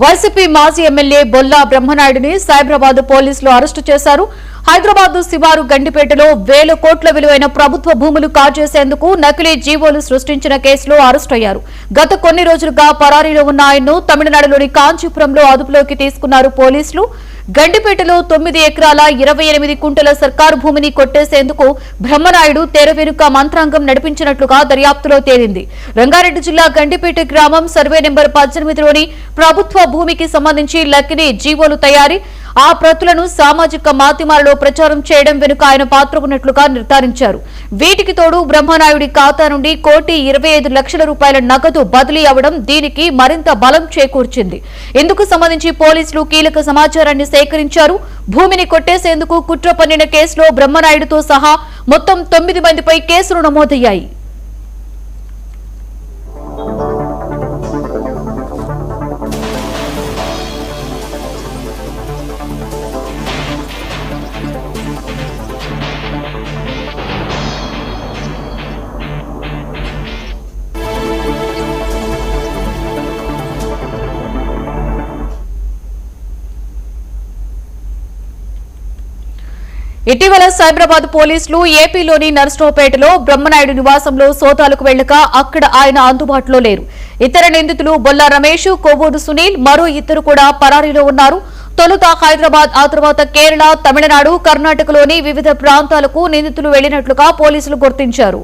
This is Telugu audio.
వైసీపీ మాజీ ఎమ్మెల్యే బొల్లా బ్రహ్మనాయుడిని సైబరాబాద్ పోలీసులు అరెస్టు చేశారు. హైదరాబాద్ శివారు గండిపేటలో వేల కోట్ల విలువైన ప్రభుత్వ భూములు కాజేసేందుకు నకిలీ జీవోలు సృష్టించిన కేసులో అరెస్టు అయ్యారు. గత కొన్ని రోజులుగా పరారీలో ఉన్న ఆయన్ను తమిళనాడులోని కాంచీపురంలో అదుపులోకి తీసుకున్నారు పోలీసులు. గండిపేటలో 9 ఎకరాల 28 కుంటల సర్కారు భూమిని కొట్టేసేందుకు బ్రహ్మనాయుడు తెర వెనుక మంత్రాంగం నడిపించినట్లుగా దర్యాప్తులో తేలింది. రంగారెడ్డి జిల్లా గండిపేట గ్రామం సర్వే నెంబర్ 18లోని ప్రభుత్వ భూమికి సంబంధించి నకిలీ జీవోలు తయారీ, ఆ ప్రతులను సామాజిక మాధ్యమాలలో ప్రచారం చేయడం వెనుక ఆయన పాత్ర ఉన్నట్లుగా నిర్ధారించారు. వీటికి తోడు బ్రహ్మనాయుడి ఖాతా నుండి 1,25,00,000 రూపాయల నగదు బదిలీ అవడం దీనికి మరింత బలం చేకూర్చింది. ఇందుకు సంబంధించి పోలీసులు కీలక సమాచారాన్ని సేకరించారు. భూమిని కొట్టేసేందుకు కుట్ర పన్నిన కేసులో బ్రహ్మనాయుడుతో సహా మొత్తం 9 మందిపై కేసులు నమోదయ్యాయి. ఇటీవల సైబరాబాద్ పోలీసులు ఏపీలోని నర్సరావుపేటలో బ్రహ్మనాయుడు నివాసంలో సోదాలకు వెళ్లగా అక్కడ ఆయన అందుబాటులో లేరు. ఇతర నిందితులు బొల్లా రమేష్, కొవ్వూరు సునీల్, మరో ఇద్దరు కూడా పరారీలో ఉన్నారు. తొలుత హైదరాబాద్, ఆ తర్వాత కేరళ, తమిళనాడు, కర్ణాటకలోని వివిధ ప్రాంతాలకు నిందితులు వెళ్లినట్లుగా పోలీసులు గుర్తించారు.